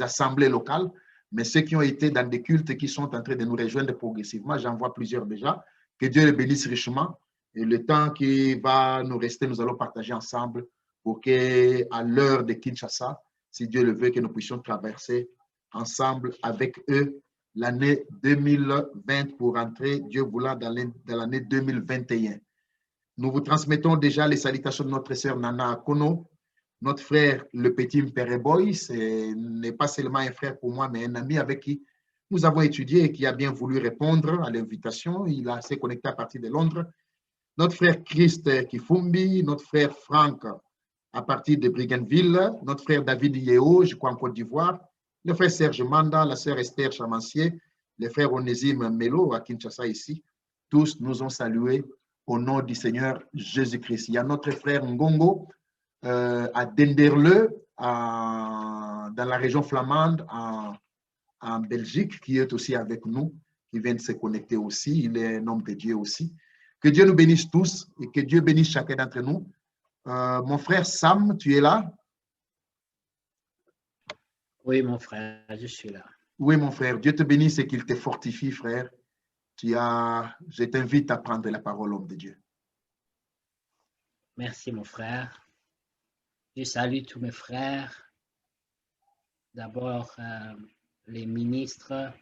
assemblées locales, mais ceux qui ont été dans des cultes qui sont en train de nous rejoindre progressivement, j'en vois plusieurs déjà. Que Dieu les bénisse richement. Et le temps qui va nous rester, nous allons partager ensemble pour qu'à l'heure de Kinshasa, si Dieu le veut, que nous puissions traverser ensemble avec eux l'année 2020 pour entrer, Dieu voulant, dans l'année 2021. Nous vous transmettons déjà les salutations de notre sœur Nana Akono, notre frère le petit Mpereboy. Ce n'est pas seulement un frère pour moi, mais un ami avec qui nous avons étudié et qui a bien voulu répondre à l'invitation. Il s'est connecté à partir de Londres. Notre frère Christ Kifumbi, notre frère Franck à partir de Brigandville, notre frère David Yeo, je crois en Côte d'Ivoire, le frère Serge Manda, la sœur Esther Chamancier, le frère Onésime Melo à Kinshasa ici. Tous nous ont salués au nom du Seigneur Jésus-Christ. Il y a notre frère Ngongo à Denderle, dans la région flamande, en Belgique, qui est aussi avec nous, qui vient de se connecter aussi. Il est un homme de Dieu aussi. Que Dieu nous bénisse tous et que Dieu bénisse chacun d'entre nous. Mon frère Sam, tu es là? Oui, mon frère, je suis là. Oui, mon frère. Dieu te bénisse et qu'il te fortifie, frère. Je t'invite à prendre la parole, homme de Dieu. Merci, mon frère. Je salue tous mes frères. D'abord, les ministres,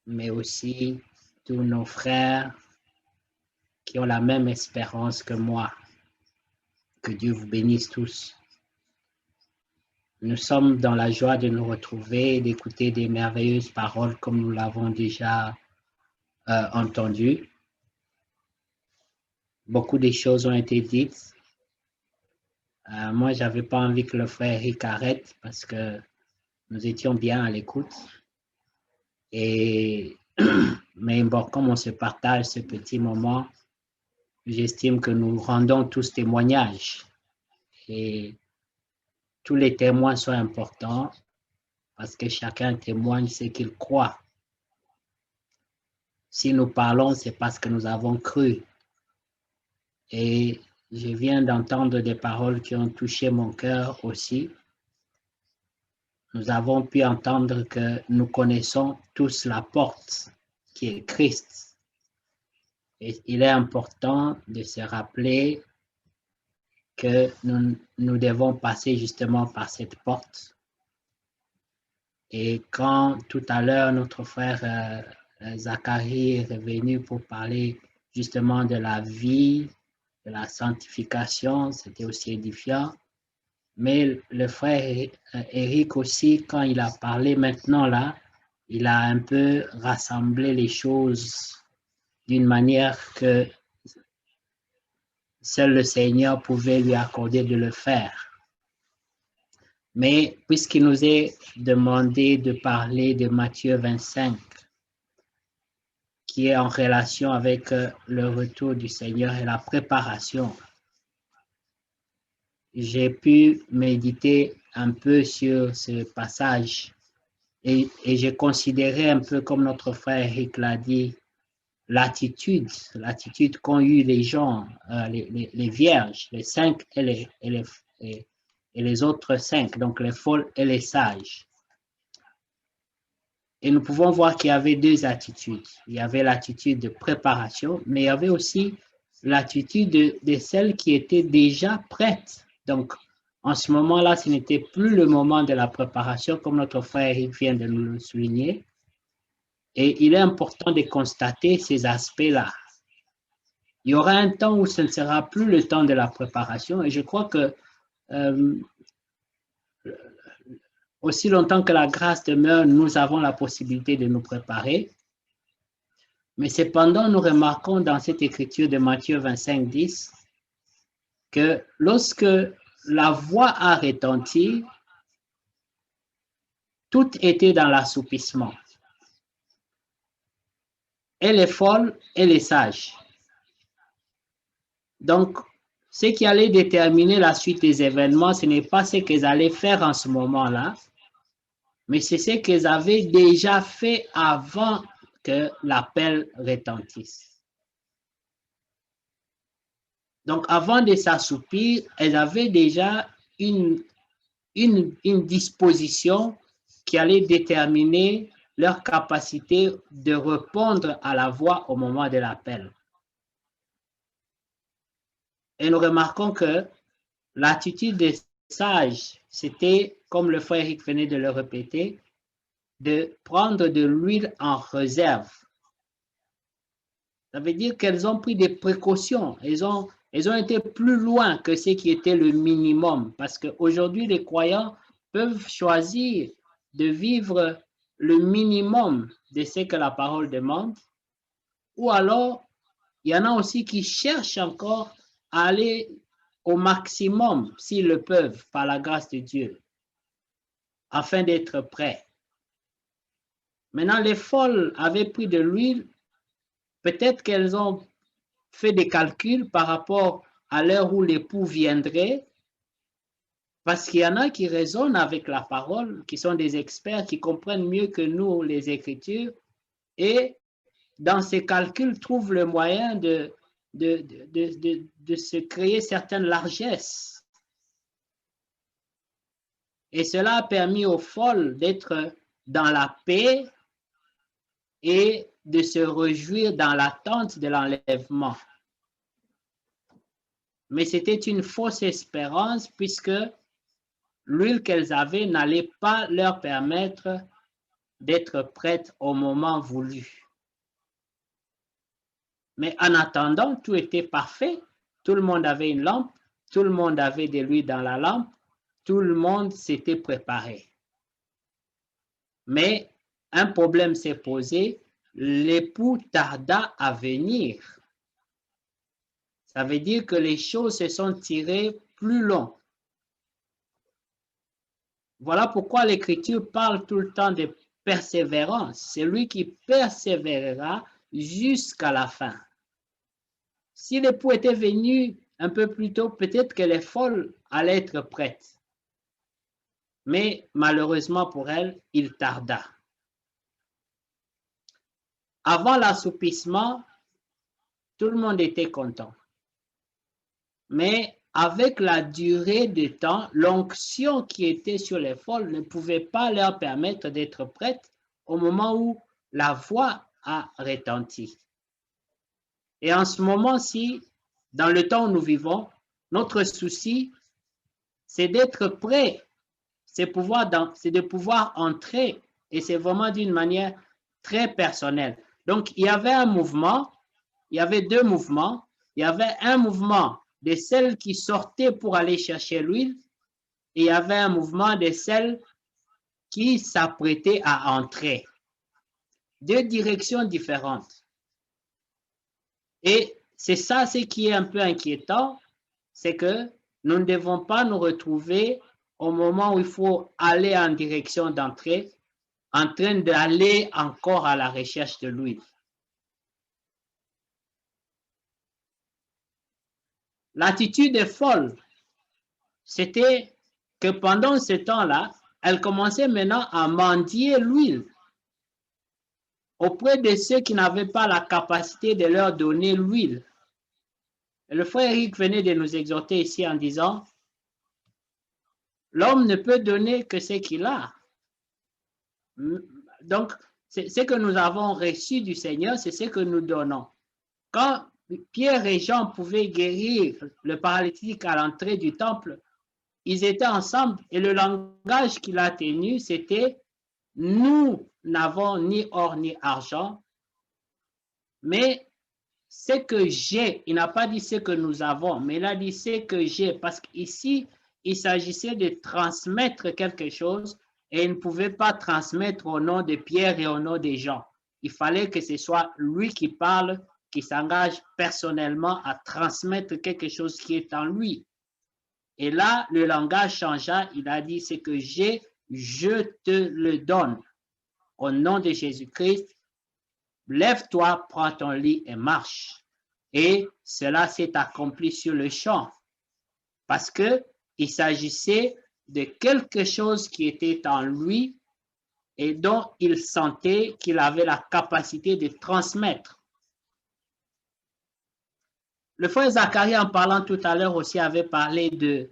mais aussi tous nos frères qui ont la même espérance que moi. Que Dieu vous bénisse tous. Nous sommes dans la joie de nous retrouver, d'écouter des merveilleuses paroles comme nous l'avons déjà entendu. Beaucoup de choses ont été dites. Moi, je n'avais pas envie que le frère Eric arrête parce que nous étions bien à l'écoute. Mais bon, comme on se partage ce petit moment, j'estime que nous rendons tous témoignages. Et tous les témoins sont importants parce que chacun témoigne ce qu'il croit. Si nous parlons, c'est parce que nous avons cru. Et je viens d'entendre des paroles qui ont touché mon cœur aussi. Nous avons pu entendre que nous connaissons tous la porte qui est Christ. Et il est important de se rappeler que nous devons passer justement par cette porte. Et quand tout à l'heure notre frère Zacharie est revenu pour parler justement de la vie, de la sanctification, c'était aussi édifiant. Mais le frère Eric aussi, quand il a parlé maintenant là, il a un peu rassemblé les choses d'une manière que seul le Seigneur pouvait lui accorder de le faire. Mais puisqu'il nous est demandé de parler de Matthieu 25, qui est en relation avec le retour du Seigneur et la préparation, j'ai pu méditer un peu sur ce passage et j'ai considéré un peu comme notre frère Eric l'a dit, l'attitude qu'ont eu les gens, les vierges, les 5 et les autres 5, donc les folles et les sages. Et nous pouvons voir qu'il y avait deux attitudes. Il y avait l'attitude de préparation, mais il y avait aussi l'attitude de celles qui étaient déjà prêtes. Donc, en ce moment-là, ce n'était plus le moment de la préparation, comme notre frère Eric vient de nous le souligner. Et il est important de constater ces aspects-là. Il y aura un temps où ce ne sera plus le temps de la préparation. Et je crois que aussi longtemps que la grâce demeure, nous avons la possibilité de nous préparer. Mais cependant, nous remarquons dans cette écriture de Matthieu 25, 10, que lorsque la voix a retenti, tout était dans l'assoupissement. Et les folles et les sages. Donc, ce qui allait déterminer la suite des événements, ce n'est pas ce qu'ils allaient faire en ce moment-là, mais c'est ce qu'ils avaient déjà fait avant que l'appel retentisse. Donc, avant de s'assoupir, elles avaient déjà une une disposition qui allait déterminer leur capacité de répondre à la voix au moment de l'appel. Et nous remarquons que l'attitude des sages, c'était, comme le frère Eric venait de le répéter, de prendre de l'huile en réserve. Ça veut dire qu'elles ont pris des précautions. Elles ont été plus loin que ce qui était le minimum. Parce qu'aujourd'hui, les croyants peuvent choisir de vivre le minimum de ce que la parole demande. Ou alors, il y en a aussi qui cherchent encore à aller au maximum, s'ils le peuvent, par la grâce de Dieu, afin d'être prêts. Maintenant, les folles avaient pris de l'huile. Peut-être qu'elles ont fait des calculs par rapport à l'heure où l'époux viendrait, parce qu'il y en a qui raisonnent avec la parole, qui sont des experts, qui comprennent mieux que nous les Écritures, et dans ces calculs trouvent le moyen de se créer certaines largesses. Et cela a permis aux folles d'être dans la paix et de se réjouir dans l'attente de l'enlèvement. Mais c'était une fausse espérance puisque l'huile qu'elles avaient n'allait pas leur permettre d'être prêtes au moment voulu. Mais en attendant, tout était parfait. Tout le monde avait une lampe, tout le monde avait de l'huile dans la lampe, tout le monde s'était préparé. Mais un problème s'est posé, l'époux tarda à venir. Ça veut dire que les choses se sont tirées plus long. Voilà pourquoi l'Écriture parle tout le temps de persévérance. C'est lui qui persévérera jusqu'à la fin. Si l'époux était venu un peu plus tôt, peut-être que les folles allaient être prêtes. Mais malheureusement pour elle, il tarda. Avant l'assoupissement, tout le monde était content. Mais avec la durée du temps, l'onction qui était sur les folles ne pouvait pas leur permettre d'être prêtes au moment où la voix a retenti. Et en ce moment-ci, dans le temps où nous vivons, notre souci, c'est d'être prêt, c'est de pouvoir entrer, et c'est vraiment d'une manière très personnelle. Donc, il y avait un mouvement, il y avait deux mouvements. Il y avait un mouvement de celles qui sortaient pour aller chercher l'huile, et il y avait un mouvement de celles qui s'apprêtaient à entrer. Deux directions différentes. Et c'est ça ce qui est un peu inquiétant, c'est que nous ne devons pas nous retrouver au moment où il faut aller en direction d'entrée, en train d'aller encore à la recherche de l'huile. L'attitude est folle. C'était que pendant ce temps-là, elle commençait maintenant à mendier l'huile auprès de ceux qui n'avaient pas la capacité de leur donner l'huile. Le frère Eric venait de nous exhorter ici en disant, l'homme ne peut donner que ce qu'il a. Donc, ce que nous avons reçu du Seigneur, c'est ce que nous donnons. Quand Pierre et Jean pouvaient guérir le paralytique à l'entrée du temple, ils étaient ensemble et le langage qu'il a tenu, c'était « Nous n'avons ni or ni argent, mais ce que j'ai », il n'a pas dit ce que nous avons, mais il a dit ce que j'ai, parce qu'ici, il s'agissait de transmettre quelque chose et il ne pouvait pas transmettre au nom de Pierre et au nom des gens. Il fallait que ce soit lui qui parle, qui s'engage personnellement à transmettre quelque chose qui est en lui. Et là, le langage changea, il a dit, ce que j'ai, je te le donne. Au nom de Jésus-Christ, lève-toi, prends ton lit et marche. Et cela s'est accompli sur le champ. Parce qu'il s'agissait de quelque chose qui était en lui et dont il sentait qu'il avait la capacité de transmettre. Le frère Zacharie, en parlant tout à l'heure aussi, avait parlé de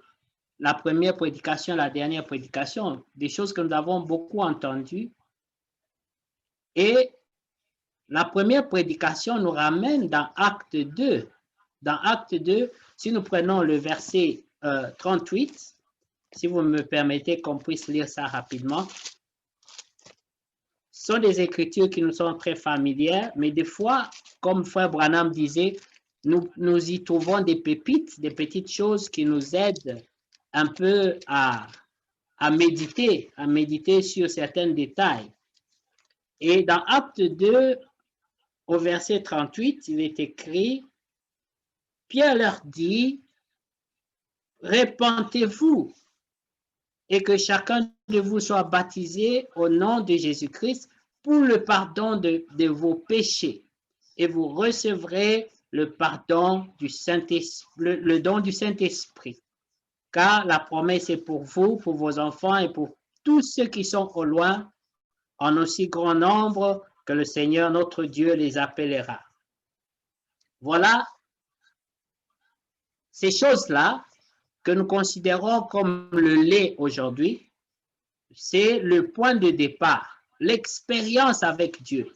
la première prédication, la dernière prédication, des choses que nous avons beaucoup entendues. Et la première prédication nous ramène dans Acte 2. Dans Acte 2, si nous prenons le verset 38, si vous me permettez qu'on puisse lire ça rapidement, ce sont des écritures qui nous sont très familières, mais des fois, comme Frère Branham disait, nous y trouvons des pépites, des petites choses qui nous aident un peu à méditer sur certains détails. Et dans Acte 2, au verset 38, il est écrit, Pierre leur dit, répentez-vous et que chacun de vous soit baptisé au nom de Jésus-Christ pour le pardon de vos péchés et vous recevrez le pardon du Saint-Esprit, le don du Saint-Esprit. Car la promesse est pour vous, pour vos enfants et pour tous ceux qui sont au loin, en aussi grand nombre que le Seigneur notre Dieu les appellera. Voilà ces choses-là que nous considérons comme le lait aujourd'hui, c'est le point de départ, l'expérience avec Dieu.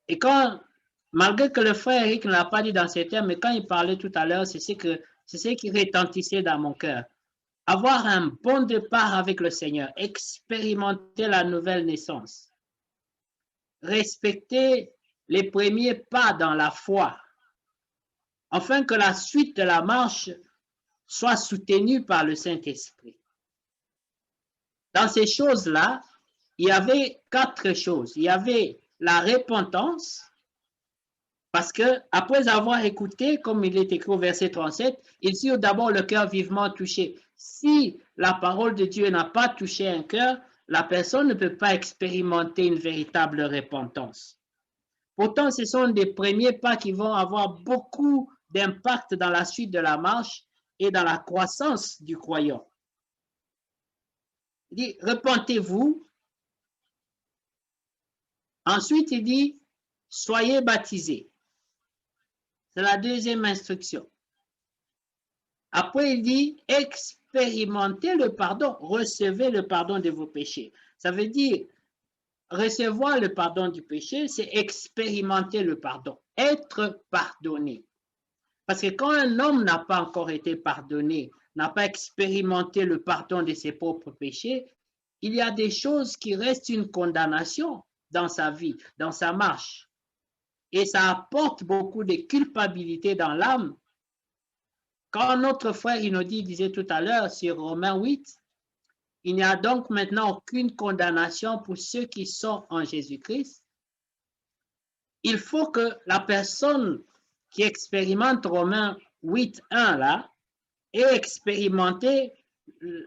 Et quand, malgré que le frère Eric ne l'a pas dit dans ces termes, mais quand il parlait tout à l'heure, c'est ce qui retentissait dans mon cœur. Avoir un bon départ avec le Seigneur, expérimenter la nouvelle naissance, respecter les premiers pas dans la foi, afin que la suite de la marche soit soutenue par le Saint-Esprit. Dans ces choses-là, il y avait 4 choses. Il y avait la repentance, parce que après avoir écouté, comme il est écrit au verset 37, ils eurent d'abord le cœur vivement touché. Si la parole de Dieu n'a pas touché un cœur, la personne ne peut pas expérimenter une véritable repentance. Pourtant, ce sont des premiers pas qui vont avoir beaucoup d'impact dans la suite de la marche et dans la croissance du croyant. Il dit, repentez-vous. Ensuite, il dit, soyez baptisés. C'est la deuxième instruction. Après, il dit, expérimentez le pardon, recevez le pardon de vos péchés. Ça veut dire, recevoir le pardon du péché, c'est expérimenter le pardon, être pardonné. Parce que quand un homme n'a pas encore été pardonné, n'a pas expérimenté le pardon de ses propres péchés, il y a des choses qui restent une condamnation dans sa vie, dans sa marche. Et ça apporte beaucoup de culpabilité dans l'âme. Quand notre frère Inodi disait tout à l'heure sur Romains 8, il n'y a donc maintenant aucune condamnation pour ceux qui sont en Jésus-Christ. Il faut que la personne qui expérimente Romains 8.1 là ait expérimenté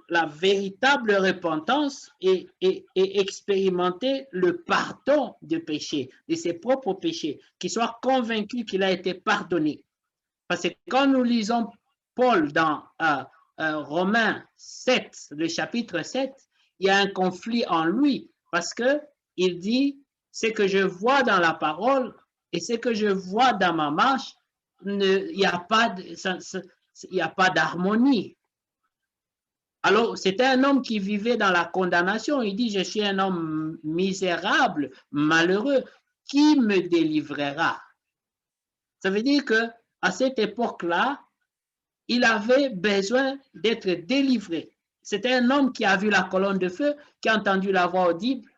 la véritable repentance et expérimenter le pardon de péché, de ses propres péchés, qu'il soit convaincu qu'il a été pardonné. Parce que quand nous lisons Paul dans Romains 7, le chapitre 7, il y a un conflit en lui parce qu'il dit ce que je vois dans la parole et ce que je vois dans ma marche, il n'y a pas d'harmonie. Alors, c'était un homme qui vivait dans la condamnation. Il dit, je suis un homme misérable, malheureux. Qui me délivrera? Ça veut dire qu'à cette époque-là, il avait besoin d'être délivré. C'était un homme qui a vu la colonne de feu, qui a entendu la voix audible.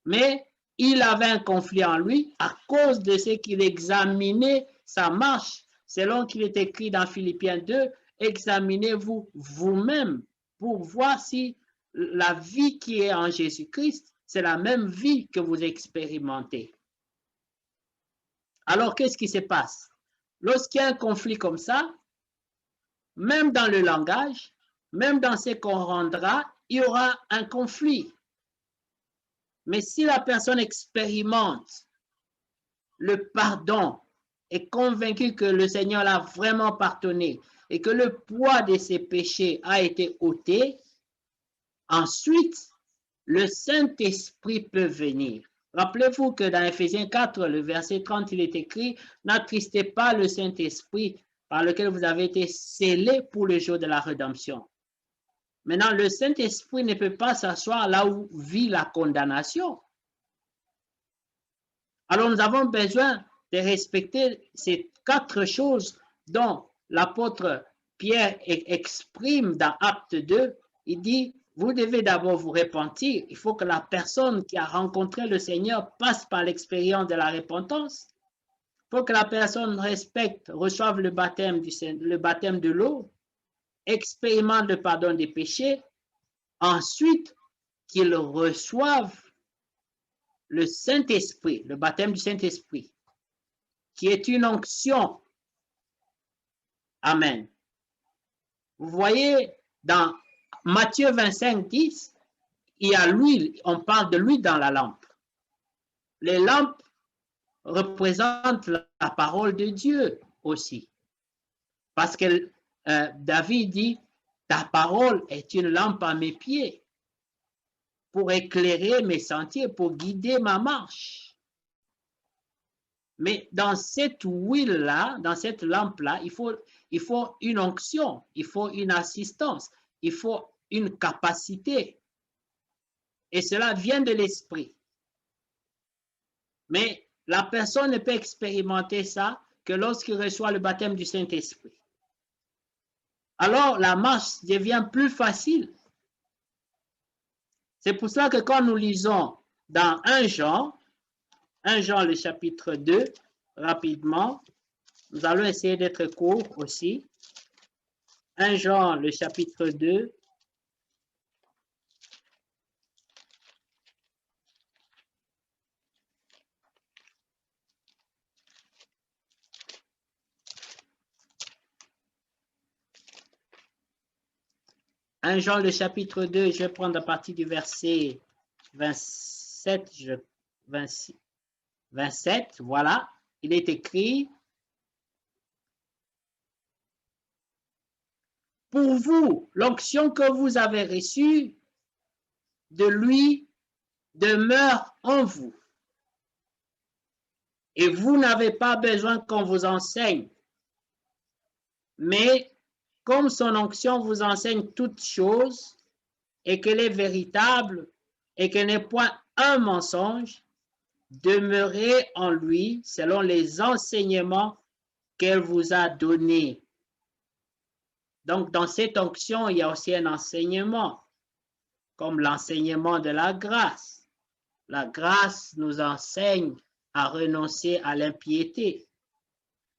Mais il avait un conflit en lui à cause de ce qu'il examinait sa marche. Selon qu'il est écrit dans Philippiens 2, examinez-vous vous-même pour voir si la vie qui est en Jésus-Christ, c'est la même vie que vous expérimentez. Alors, qu'est-ce qui se passe? Lorsqu'il y a un conflit comme ça, même dans le langage, même dans ce qu'on rendra, il y aura un conflit. Mais si la personne expérimente le pardon, est convaincue que le Seigneur l'a vraiment pardonné et que le poids de ses péchés a été ôté, ensuite, le Saint-Esprit peut venir. Rappelez-vous que dans Éphésiens 4, le verset 30, il est écrit « N'attristez pas le Saint-Esprit par lequel vous avez été scellés pour le jour de la rédemption. Maintenant, le Saint-Esprit ne peut pas s'asseoir là où vit la condamnation. Alors, nous avons besoin de respecter ces 4 choses dont l'apôtre Pierre exprime dans Acte 2. Il dit, vous devez d'abord vous repentir. Il faut que la personne qui a rencontré le Seigneur passe par l'expérience de la repentance. Il faut que la personne respecte, reçoive le baptême de l'eau, expérimente le pardon des péchés. Ensuite, qu'il reçoive le Saint-Esprit, le baptême du Saint-Esprit, qui est une onction. Amen. Vous voyez, dans Matthieu 25, 10, il y a l'huile, on parle de l'huile dans la lampe. Les lampes représentent la parole de Dieu aussi. Parce que David dit, ta parole est une lampe à mes pieds pour éclairer mes sentiers, pour guider ma marche. Mais dans cette huile-là, dans cette lampe-là, il faut une onction, il faut une assistance, il faut une capacité. Et cela vient de l'esprit. Mais la personne ne peut expérimenter ça que lorsqu'il reçoit le baptême du Saint-Esprit. Alors, la marche devient plus facile. C'est pour cela que quand nous lisons dans 1 Jean le chapitre 2, rapidement, nous allons essayer d'être courts aussi. 1 Jean le chapitre 2. Jean le chapitre 2, je vais prendre à partir du verset 27, 27, voilà, il est écrit, pour vous, l'onction que vous avez reçue de lui demeure en vous. Et vous n'avez pas besoin qu'on vous enseigne, mais comme son onction vous enseigne toutes choses et qu'elle est véritable et qu'elle n'est point un mensonge, demeurez en lui selon les enseignements qu'elle vous a donnés. Donc, dans cette onction, il y a aussi un enseignement, comme l'enseignement de la grâce. La grâce nous enseigne à renoncer à l'impiété.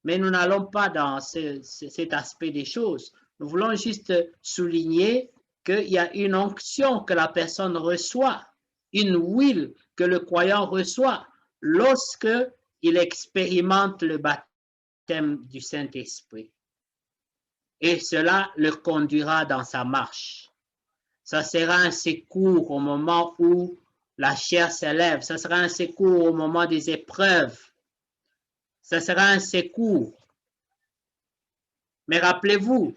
Mais nous n'allons pas dans cet aspect des choses. Nous voulons juste souligner qu'il y a une onction que la personne reçoit, une huile que le croyant reçoit lorsque il expérimente le baptême du Saint-Esprit. Et cela le conduira dans sa marche. Ça sera un secours au moment où la chair s'élève. Ça sera un secours au moment des épreuves. Ça sera un secours. Mais rappelez-vous,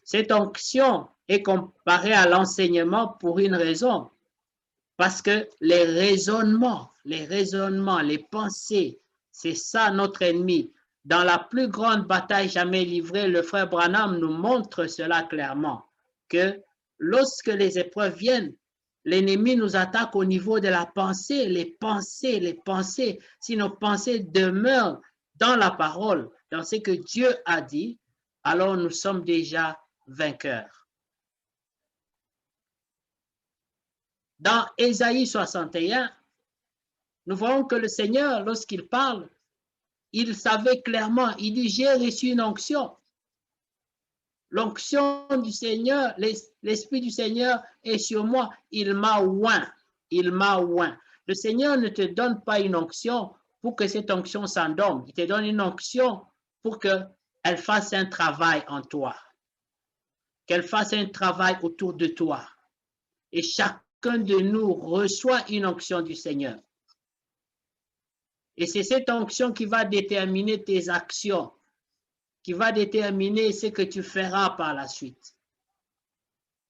cette onction est comparée à l'enseignement pour une raison. Parce que les raisonnements, les pensées, c'est ça notre ennemi. Dans la plus grande bataille jamais livrée, le frère Branham nous montre cela clairement, que lorsque les épreuves viennent, l'ennemi nous attaque au niveau de la pensée, les pensées. Si nos pensées demeurent dans la parole, dans ce que Dieu a dit, alors nous sommes déjà vainqueurs. Dans Ésaïe 61, nous voyons que le Seigneur, lorsqu'il parle, il savait clairement, il dit, j'ai reçu une onction. L'onction du Seigneur, l'Esprit du Seigneur est sur moi. Il m'a oint. Le Seigneur ne te donne pas une onction pour que cette onction s'endorme. Il te donne une onction pour qu'elle fasse un travail en toi. Qu'elle fasse un travail autour de toi. Et chacun de nous reçoit une onction du Seigneur. Et c'est cette onction qui va déterminer tes actions, qui va déterminer ce que tu feras par la suite.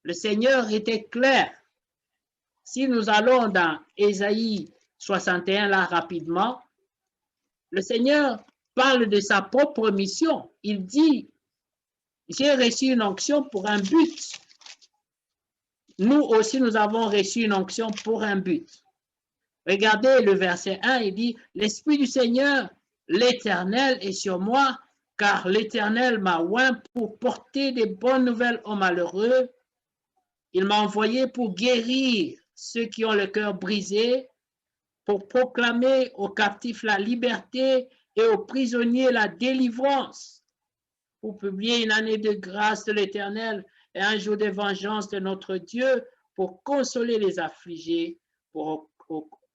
Le Seigneur était clair. Si nous allons dans Ésaïe 61 là rapidement, le Seigneur parle de sa propre mission. Il dit, j'ai reçu une onction pour un but. Nous aussi, nous avons reçu une onction pour un but. Regardez le verset 1, il dit, l'Esprit du Seigneur, l'Éternel est sur moi, car l'Éternel m'a oint pour porter des bonnes nouvelles aux malheureux. Il m'a envoyé pour guérir ceux qui ont le cœur brisé, pour proclamer aux captifs la liberté et aux prisonniers la délivrance, pour publier une année de grâce de l'Éternel et un jour de vengeance de notre Dieu, pour consoler les affligés, pour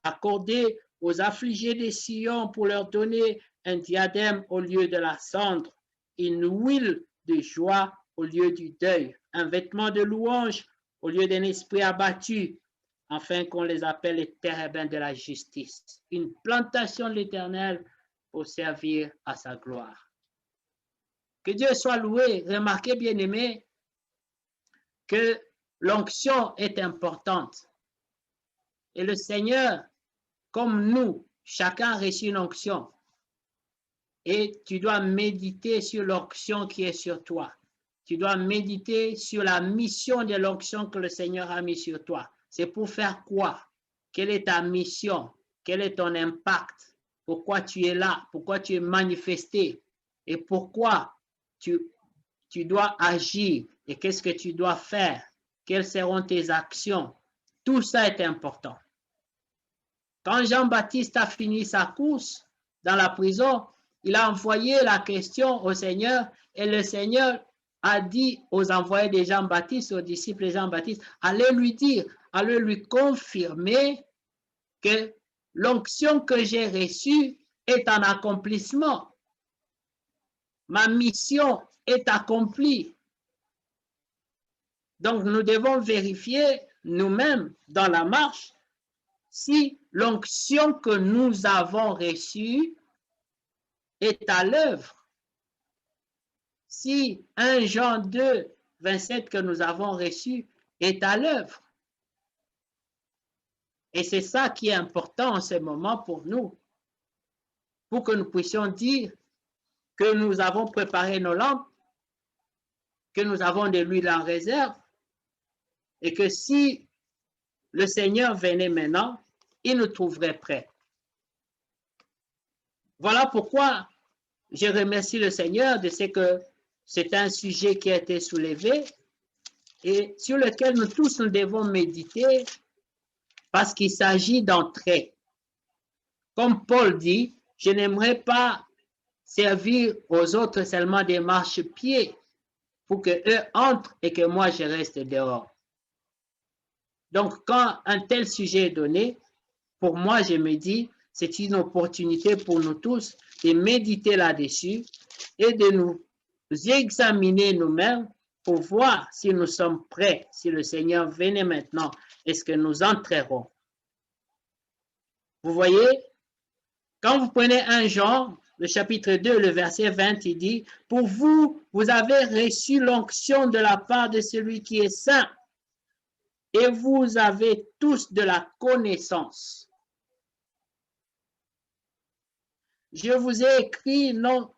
accorder aux affligés des sillons, pour leur donner un diadème au lieu de la cendre, une huile de joie au lieu du deuil, un vêtement de louange au lieu d'un esprit abattu, afin qu'on les appelle les térébins de la justice, une plantation de l'Éternel pour servir à sa gloire. Que Dieu soit loué. Remarquez, bien-aimés, que l'onction est importante. Et le Seigneur, comme nous, chacun a reçu une onction. Et tu dois méditer sur l'onction qui est sur toi. Tu dois méditer sur la mission de l'onction que le Seigneur a mis sur toi. C'est pour faire quoi? Quelle est ta mission? Quel est ton impact? Pourquoi tu es là? Pourquoi tu es manifesté? Et pourquoi tu dois agir? Et qu'est-ce que tu dois faire? Quelles seront tes actions? Tout ça est important. Quand Jean-Baptiste a fini sa course dans la prison, il a envoyé la question au Seigneur et le Seigneur a dit aux envoyés de Jean-Baptiste, aux disciples de Jean-Baptiste, allez lui dire, allez lui confirmer que l'onction que j'ai reçue est en accomplissement. Ma mission est accomplie. Donc, nous devons vérifier nous-mêmes dans la marche si l'onction que nous avons reçue est à l'œuvre. Si 1 Jean 2, 27 que nous avons reçu est à l'œuvre. Et c'est ça qui est important en ce moment pour nous, pour que nous puissions dire que nous avons préparé nos lampes, que nous avons de l'huile en réserve, et que si le Seigneur venait maintenant, il nous trouverait prêts. Voilà pourquoi je remercie le Seigneur de ce que c'est un sujet qui a été soulevé et sur lequel nous tous nous devons méditer parce qu'il s'agit d'entrer. Comme Paul dit, je n'aimerais pas servir aux autres seulement des marchepieds pour qu'eux entrent et que moi je reste dehors. Donc, quand un tel sujet est donné, pour moi, je me dis, c'est une opportunité pour nous tous de méditer là-dessus et de nous examiner nous-mêmes pour voir si nous sommes prêts, si le Seigneur venait maintenant, est-ce que nous entrerons? Vous voyez, quand vous prenez 1 Jean, le chapitre 2, le verset 20, il dit, « Pour vous, vous avez reçu l'onction de la part de celui qui est saint, et vous avez tous de la connaissance. Je vous ai écrit non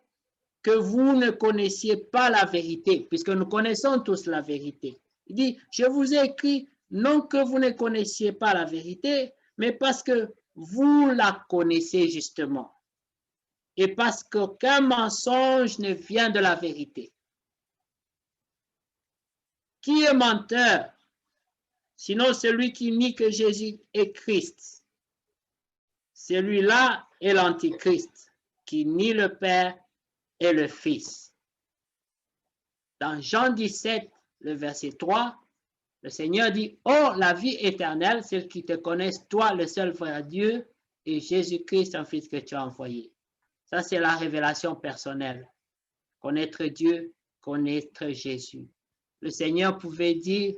que vous ne connaissiez pas la vérité, puisque nous connaissons tous la vérité. Il dit, je vous ai écrit non que vous ne connaissiez pas la vérité, mais parce que vous la connaissez justement. Et parce qu'aucun mensonge ne vient de la vérité. Qui est menteur? Sinon celui qui nie que Jésus est Christ. Celui-là est l'Antichrist, qui nie le Père et le Fils. Dans Jean 17, le verset 3, le Seigneur dit, « Oh, la vie éternelle, celle qui te connaissent, toi, le seul vrai Dieu, et Jésus-Christ, un Fils que tu as envoyé. » Ça, c'est la révélation personnelle. Connaître Dieu, connaître Jésus. Le Seigneur pouvait dire,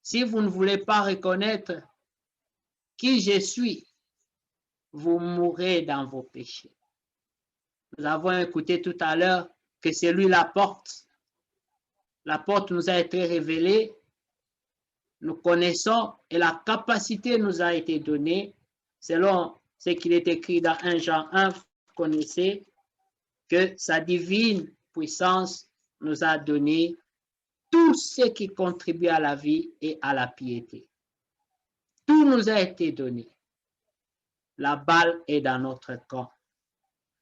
si vous ne voulez pas reconnaître qui je suis, vous mourrez dans vos péchés. Nous avons écouté tout à l'heure que c'est lui la porte. La porte nous a été révélée, nous connaissons et la capacité nous a été donnée selon ce qu'il est écrit dans 1 Jean 1, vous connaissez, que sa divine puissance nous a donné tout ce qui contribue à la vie et à la piété. Tout nous a été donné. La balle est dans notre camp.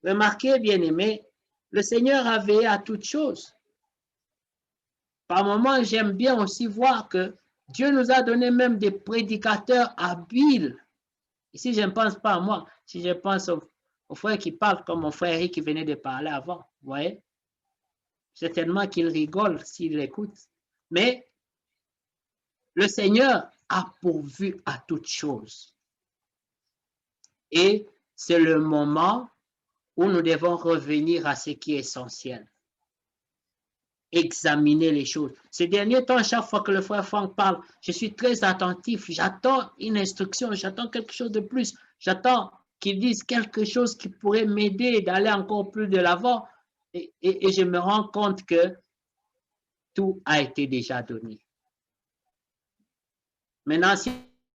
Remarquez, bien-aimés, le Seigneur a veillé à toutes choses. Par moments, j'aime bien aussi voir que Dieu nous a donné même des prédicateurs habiles. Ici, je ne pense pas à moi. Si je pense au frère qui parle, comme mon frère Eric qui venait de parler avant, vous voyez? Certainement qu'il rigole s'il écoute. Mais le Seigneur a pourvu à toutes choses. Et c'est le moment où nous devons revenir à ce qui est essentiel. Examiner les choses. Ces derniers temps, chaque fois que le frère Franck parle, je suis très attentif. J'attends une instruction, j'attends quelque chose de plus. J'attends qu'il dise quelque chose qui pourrait m'aider d'aller encore plus de l'avant. Et je me rends compte que tout a été déjà donné. Maintenant, si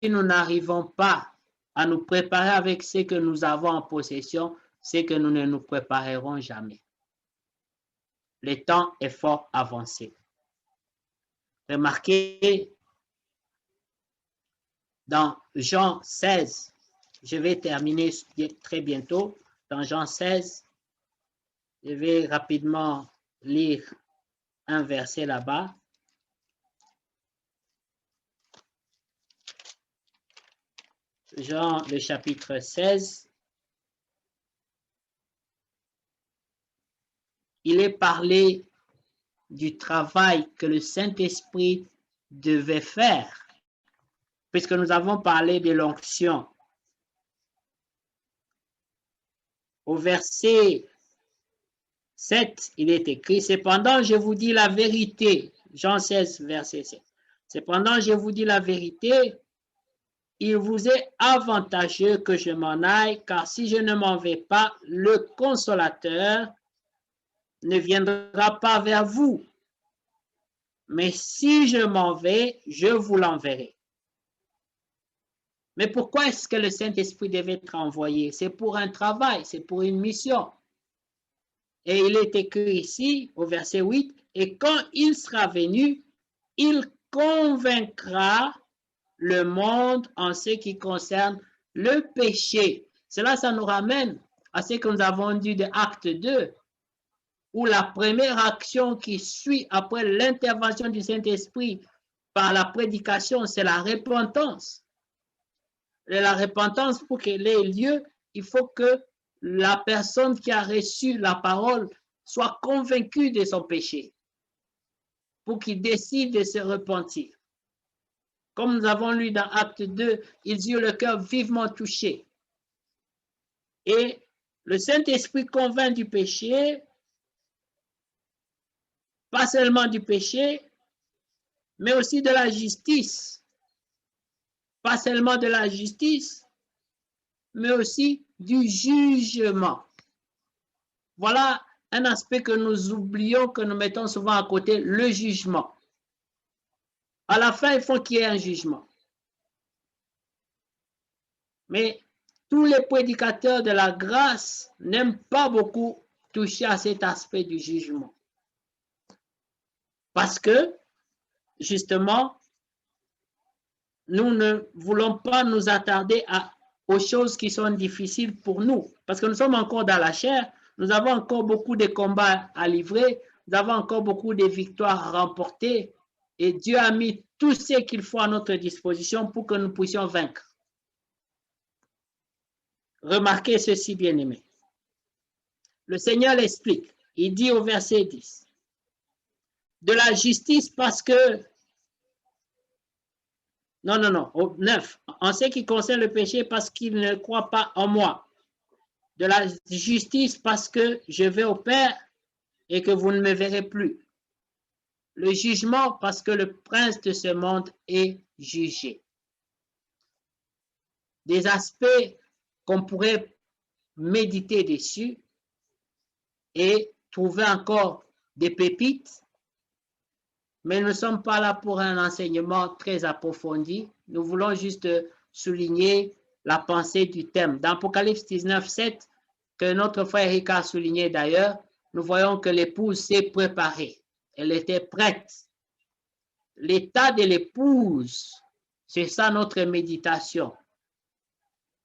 nous n'arrivons pas à nous préparer avec ce que nous avons en possession, c'est que nous ne nous préparerons jamais. Le temps est fort avancé. Remarquez, dans Jean 16, je vais terminer très bientôt, dans Jean 16, je vais rapidement lire un verset là-bas. Jean, le chapitre 16. Il est parlé du travail que le Saint-Esprit devait faire, puisque nous avons parlé de l'onction. Au verset 7, il est écrit, « Cependant, je vous dis la vérité. » Jean 16, verset 7. « Cependant, je vous dis la vérité, il vous est avantageux que je m'en aille, car si je ne m'en vais pas, le Consolateur ne viendra pas vers vous. Mais si je m'en vais, je vous l'enverrai. » Mais pourquoi est-ce que le Saint-Esprit devait être envoyé? C'est pour un travail, c'est pour une mission. Et il est écrit ici, au verset 8, « Et quand il sera venu, il convaincra le monde en ce qui concerne le péché. » Cela, ça nous ramène à ce que nous avons dit de Acte 2, où la première action qui suit après l'intervention du Saint-Esprit par la prédication, c'est la repentance. Et la repentance, pour qu'elle ait lieu, il faut que la personne qui a reçu la parole soit convaincue de son péché, pour qu'il décide de se repentir. Comme nous avons lu dans Acte 2, ils eurent le cœur vivement touché. Et le Saint-Esprit convainc du péché, pas seulement du péché, mais aussi de la justice. Pas seulement de la justice, mais aussi du jugement. Voilà un aspect que nous oublions, que nous mettons souvent à côté, le jugement. À la fin, il faut qu'il y ait un jugement. Mais tous les prédicateurs de la grâce n'aiment pas beaucoup toucher à cet aspect du jugement. Parce que, justement, nous ne voulons pas nous attarder aux choses qui sont difficiles pour nous. Parce que nous sommes encore dans la chair, nous avons encore beaucoup de combats à livrer, nous avons encore beaucoup de victoires à remporter. Et Dieu a mis tout ce qu'il faut à notre disposition pour que nous puissions vaincre. Remarquez ceci, bien-aimés. Le Seigneur l'explique. Il dit au verset 10, « De la justice parce que... » Non, au 9. « En ce qui concerne le péché parce qu'il ne croit pas en moi. De la justice parce que je vais au Père et que vous ne me verrez plus. Le jugement parce que le prince de ce monde est jugé. » Des aspects qu'on pourrait méditer dessus et trouver encore des pépites, mais nous ne sommes pas là pour un enseignement très approfondi. Nous voulons juste souligner la pensée du thème. Dans Apocalypse 19, 7, que notre frère Eric a souligné d'ailleurs, nous voyons que l'épouse s'est préparée. Elle était prête. L'état de l'épouse, c'est ça notre méditation.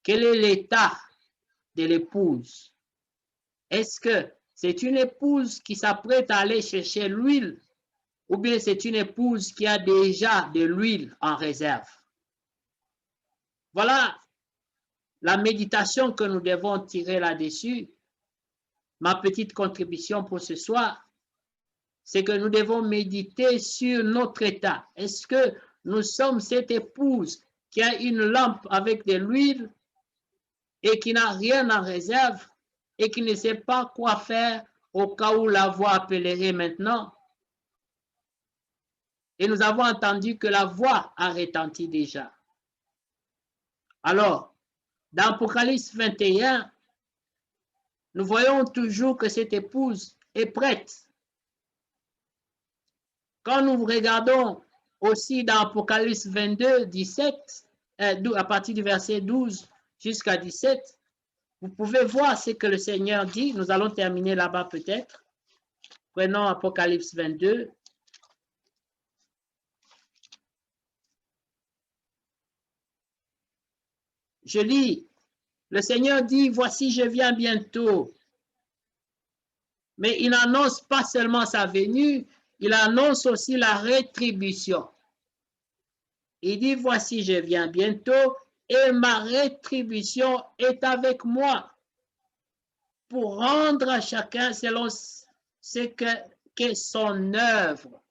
Quel est l'état de l'épouse? Est-ce que c'est une épouse qui s'apprête à aller chercher l'huile ou bien c'est une épouse qui a déjà de l'huile en réserve? Voilà la méditation que nous devons tirer là-dessus. Ma petite contribution pour ce soir, c'est que nous devons méditer sur notre état. Est-ce que nous sommes cette épouse qui a une lampe avec de l'huile et qui n'a rien en réserve et qui ne sait pas quoi faire au cas où la voix appellerait maintenant? Et nous avons entendu que la voix a retenti déjà. Alors, dans Apocalypse 21, nous voyons toujours que cette épouse est prête. Quand nous regardons aussi dans Apocalypse 22, 17, à partir du verset 12 jusqu'à 17, vous pouvez voir ce que le Seigneur dit. Nous allons terminer là-bas peut-être. Prenons Apocalypse 22. Je lis, le Seigneur dit, voici je viens bientôt. Mais il n'annonce pas seulement sa venue, il annonce aussi la rétribution. Il dit, voici je viens bientôt et ma rétribution est avec moi pour rendre à chacun selon ce qu'est son œuvre.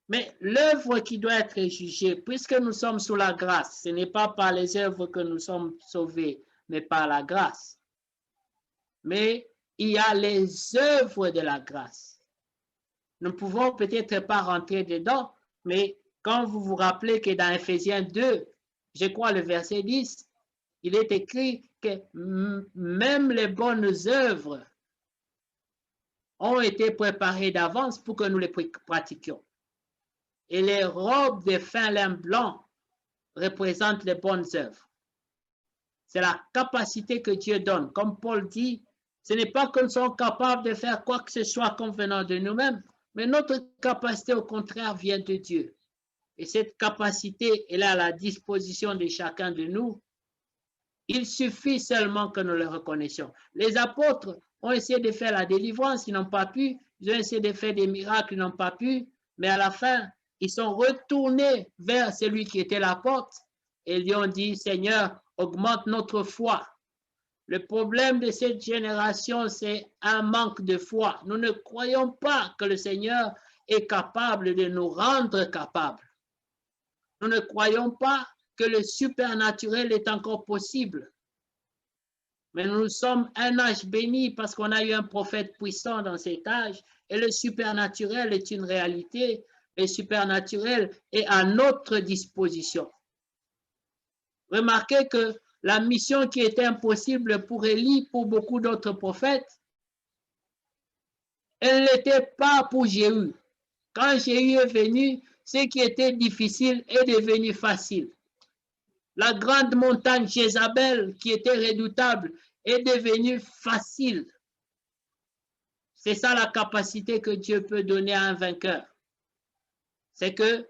Mais l'œuvre qui doit être jugée, puisque nous sommes sous la grâce, ce n'est pas par les œuvres que nous sommes sauvés, mais par la grâce. Mais il y a les œuvres de la grâce. Nous ne pouvons peut-être pas rentrer dedans, mais quand vous vous rappelez que dans Ephésiens 2, je crois le verset 10, il est écrit que même les bonnes œuvres ont été préparées d'avance pour que nous les pratiquions. Et les robes de fin lin blanc représentent les bonnes œuvres. C'est la capacité que Dieu donne. Comme Paul dit, ce n'est pas que nous sommes capables de faire quoi que ce soit convenant de nous-mêmes, mais notre capacité au contraire vient de Dieu. Et cette capacité est là à la disposition de chacun de nous. Il suffit seulement que nous le reconnaissions. Les apôtres ont essayé de faire la délivrance, ils n'ont pas pu. Ils ont essayé de faire des miracles, ils n'ont pas pu. Mais à la fin, ils sont retournés vers celui qui était la porte et lui ont dit, Seigneur, augmente notre foi. Le problème de cette génération, c'est un manque de foi. Nous ne croyons pas que le Seigneur est capable de nous rendre capables. Nous ne croyons pas que le supernaturel est encore possible. Mais nous sommes un âge béni parce qu'on a eu un prophète puissant dans cet âge et le supernaturel est une réalité. Le supernaturel est à notre disposition. Remarquez que la mission qui était impossible pour Élie, pour beaucoup d'autres prophètes, elle n'était pas pour Jéhu. Quand Jéhu est venu, ce qui était difficile est devenu facile. La grande montagne Jézabel, qui était redoutable, est devenue facile. C'est ça la capacité que Dieu peut donner à un vainqueur. C'est que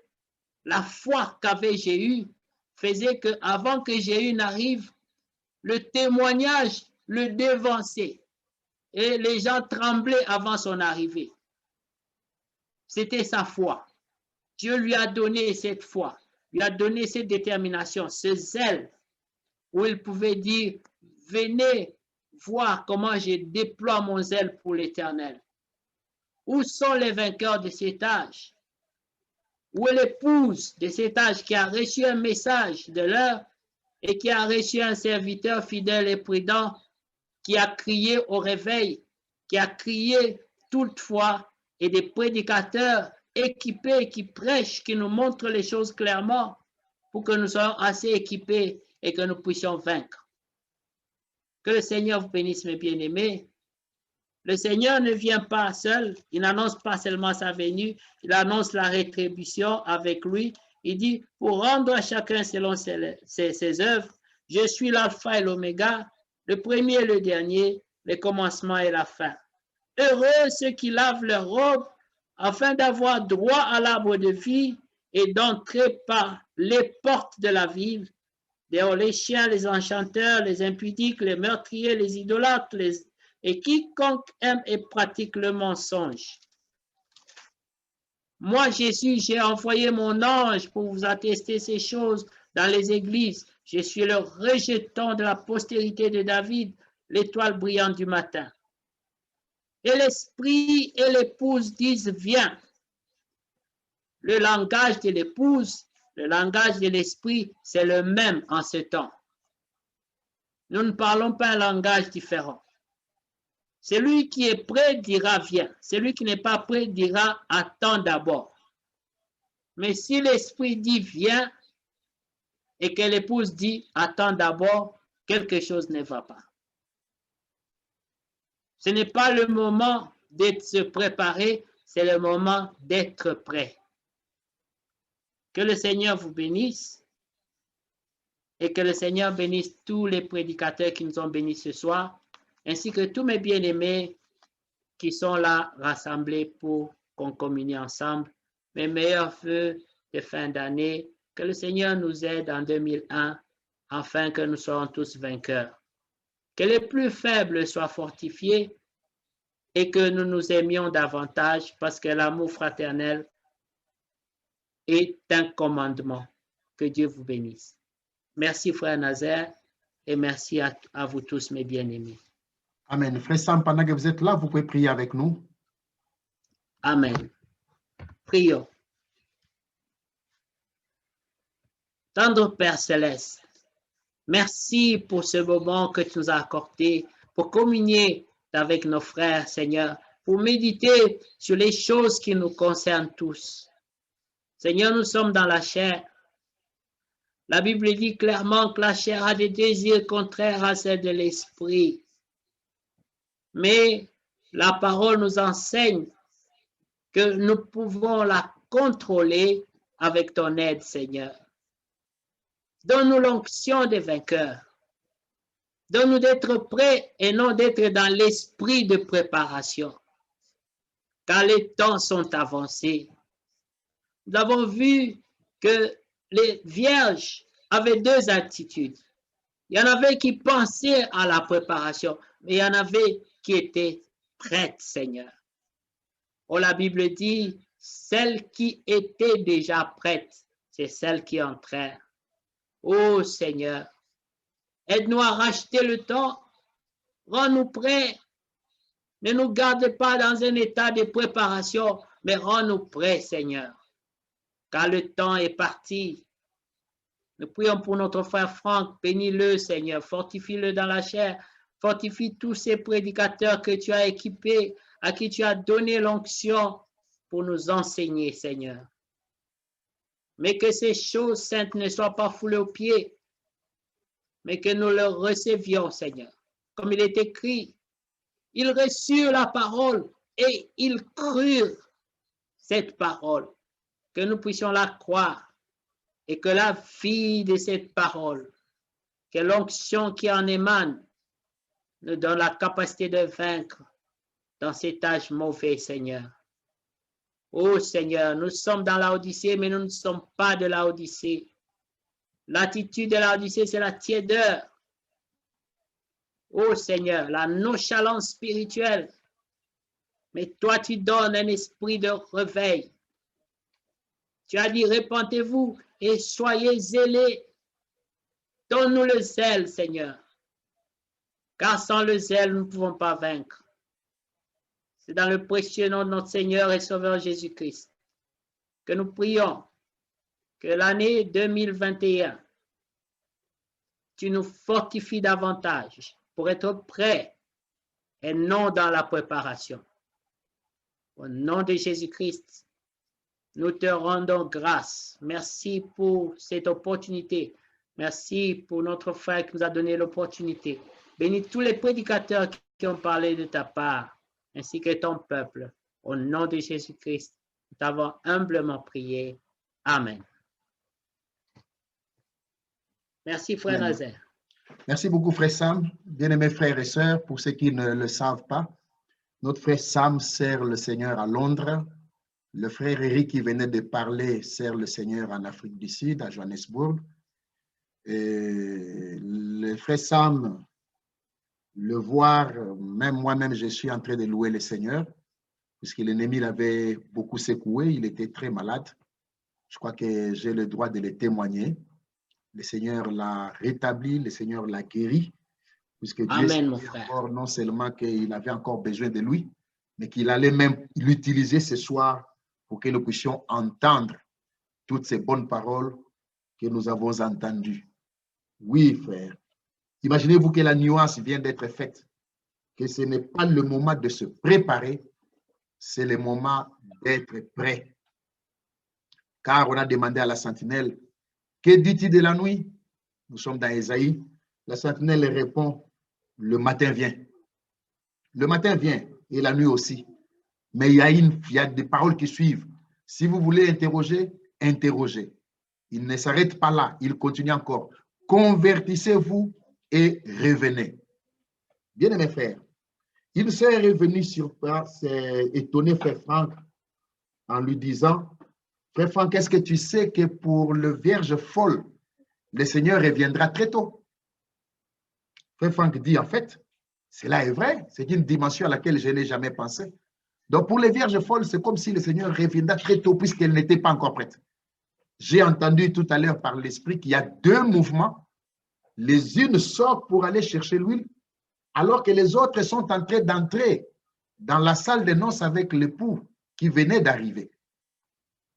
la foi qu'avait Jéhu faisait qu'avant que Jéhu n'arrive, le témoignage le devançait et les gens tremblaient avant son arrivée. C'était sa foi. Dieu lui a donné cette foi, lui a donné cette détermination, ce zèle, où il pouvait dire, venez voir comment je déploie mon zèle pour l'Éternel. Où sont les vainqueurs de cet âge? Où est l'épouse de cet âge qui a reçu un message de l'heure et qui a reçu un serviteur fidèle et prudent qui a crié au réveil, qui a crié toutefois, et des prédicateurs équipés qui prêchent, qui nous montrent les choses clairement pour que nous soyons assez équipés et que nous puissions vaincre. Que le Seigneur vous bénisse, mes bien-aimés. Le Seigneur ne vient pas seul, il n'annonce pas seulement sa venue, il annonce la rétribution avec lui. Il dit, pour rendre à chacun selon ses œuvres, je suis l'alpha et l'oméga, le premier et le dernier, le commencement et la fin. Heureux ceux qui lavent leurs robes afin d'avoir droit à l'arbre de vie et d'entrer par les portes de la ville. Dehors les chiens, les enchanteurs, les impudiques, les meurtriers, les idolâtres, et quiconque aime et pratique le mensonge. Moi, Jésus, j'ai envoyé mon ange pour vous attester ces choses dans les églises. Je suis le rejeton de la postérité de David, l'étoile brillante du matin. Et l'esprit et l'épouse disent, viens. Le langage de l'épouse, le langage de l'esprit, c'est le même en ce temps. Nous ne parlons pas un langage différent. Celui qui est prêt dira, viens. Celui qui n'est pas prêt dira, attends d'abord. Mais si l'esprit dit, viens, et que l'épouse dit, attends d'abord, quelque chose ne va pas. Ce n'est pas le moment d'être se préparer, c'est le moment d'être prêt. Que le Seigneur vous bénisse et que le Seigneur bénisse tous les prédicateurs qui nous ont bénis ce soir, ainsi que tous mes bien-aimés qui sont là rassemblés pour qu'on communie ensemble. Mes meilleurs vœux de fin d'année, que le Seigneur nous aide en 2001 afin que nous soyons tous vainqueurs. Que les plus faibles soient fortifiés et que nous nous aimions davantage parce que l'amour fraternel est un commandement. Que Dieu vous bénisse. Merci, frère Nazaire, et merci à vous tous, mes bien-aimés. Amen. Frère Sam, pendant que vous êtes là, vous pouvez prier avec nous. Amen. Prions. Tendre Père Céleste, merci pour ce moment que tu nous as accordé pour communier avec nos frères, Seigneur, pour méditer sur les choses qui nous concernent tous. Seigneur, nous sommes dans la chair. La Bible dit clairement que la chair a des désirs contraires à ceux de l'esprit. Mais la parole nous enseigne que nous pouvons la contrôler avec ton aide, Seigneur. Donne-nous l'onction des vainqueurs. Donne-nous d'être prêts et non d'être dans l'esprit de préparation. Car les temps sont avancés. Nous avons vu que les vierges avaient deux attitudes. Il y en avait qui pensaient à la préparation, mais il y en avait qui étaient prêtes, Seigneur. Oh, la Bible dit, celles qui étaient déjà prêtes, c'est celles qui entrèrent. Oh Seigneur, aide-nous à racheter le temps, rends-nous prêts. Ne nous garde pas dans un état de préparation, mais rends-nous prêts, Seigneur, car le temps est parti. Nous prions pour notre frère Franck, bénis-le, Seigneur, fortifie-le dans la chair, fortifie tous ces prédicateurs que tu as équipés, à qui tu as donné l'onction pour nous enseigner, Seigneur. Mais que ces choses saintes ne soient pas foulées aux pieds, mais que nous le recevions, Seigneur. Comme il est écrit, ils reçurent la parole et ils crurent cette parole, que nous puissions la croire et que la vie de cette parole, que l'onction qui en émane, nous donne la capacité de vaincre dans cet âge mauvais, Seigneur. Oh Seigneur, nous sommes dans la Odyssée, mais nous ne sommes pas de la Odyssée. L'attitude de la Odyssée, c'est la tiédeur. Oh Seigneur, la nonchalance spirituelle. Mais toi, tu donnes un esprit de réveil. Tu as dit, répentez-vous et soyez zélés. Donne-nous le zèle, Seigneur. Car sans le zèle, nous ne pouvons pas vaincre. C'est dans le précieux nom de notre Seigneur et Sauveur Jésus-Christ que nous prions que l'année 2021, tu nous fortifies davantage pour être prêts et non dans la préparation. Au nom de Jésus-Christ, nous te rendons grâce. Merci pour cette opportunité. Merci pour notre frère qui nous a donné l'opportunité. Bénis tous les prédicateurs qui ont parlé de ta part, ainsi que ton peuple. Au nom de Jésus-Christ, nous t'avons humblement prié. Amen. Merci, frère Nazaire. Merci beaucoup, frère Sam. Bien-aimés frères et sœurs, pour ceux qui ne le savent pas, notre frère Sam sert le Seigneur à Londres. Le frère Eric qui venait de parler sert le Seigneur en Afrique du Sud, à Johannesburg. Et le frère Sam, le voir, même moi-même, je suis en train de louer le Seigneur, puisque l'ennemi l'avait beaucoup secoué, il était très malade. Je crois que j'ai le droit de le témoigner. Le Seigneur l'a rétabli, le Seigneur l'a guéri, puisque Dieu Amen, mon savait frère. encore non seulement qu'il avait encore besoin de lui, mais qu'il allait même l'utiliser ce soir pour que nous puissions entendre toutes ces bonnes paroles que nous avons entendues. Oui, frère. Imaginez-vous que la nuance vient d'être faite, que ce n'est pas le moment de se préparer, c'est le moment d'être prêt. Car on a demandé à la sentinelle, que dis-tu de la nuit? Nous sommes dans Ésaïe. La sentinelle répond, le matin vient. Le matin vient et la nuit aussi. Mais il y a des paroles qui suivent. Si vous voulez interroger, interrogez. Il ne s'arrête pas là, il continue encore. Convertissez-vous et revenez. Bien aimé frère, il s'est revenu sur place, étonné frère Franck, en lui disant, frère Franck, est-ce que tu sais que pour le vierge folle, le Seigneur reviendra très tôt? Frère Franck dit, en fait, cela est vrai, c'est une dimension à laquelle je n'ai jamais pensé. Donc pour les vierges folles, c'est comme si le Seigneur reviendra très tôt puisqu'elle n'était pas encore prête. J'ai entendu tout à l'heure par l'Esprit qu'il y a deux mouvements. Les unes sortent pour aller chercher l'huile, alors que les autres sont en train d'entrer dans la salle de noces avec l'époux qui venait d'arriver.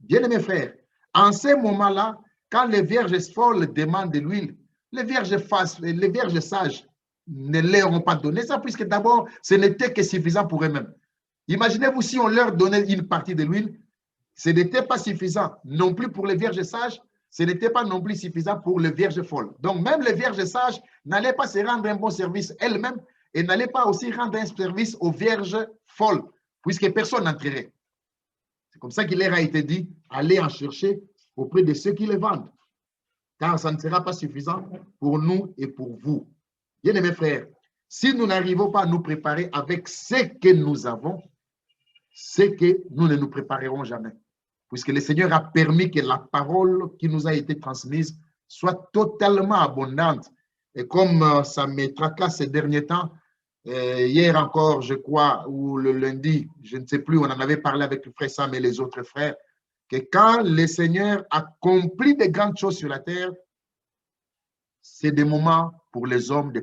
Bien-aimés frères, en ces moments-là, quand les vierges folles demandent de l'huile, les vierges sages ne leur ont pas donné ça, puisque d'abord, ce n'était que suffisant pour eux-mêmes. Imaginez-vous si on leur donnait une partie de l'huile, ce n'était pas suffisant non plus pour les vierges sages, ce n'était pas non plus suffisant pour les vierges folles. Donc même les vierges sages n'allaient pas se rendre un bon service elles-mêmes et n'allaient pas aussi rendre un service aux vierges folles, puisque personne n'entrerait. C'est comme ça qu'il leur a été dit, allez en chercher auprès de ceux qui les vendent, car ça ne sera pas suffisant pour nous et pour vous. Bien-aimés frères, si nous n'arrivons pas à nous préparer avec ce que nous avons, c'est que nous ne nous préparerons jamais. Puisque le Seigneur a permis que la parole qui nous a été transmise soit totalement abondante. Et comme ça me tracasse ces derniers temps, hier encore, je crois, ou le lundi, je ne sais plus, on en avait parlé avec le frère Sam et les autres frères, que quand le Seigneur accomplit de grandes choses sur la terre, c'est des moments pour les hommes de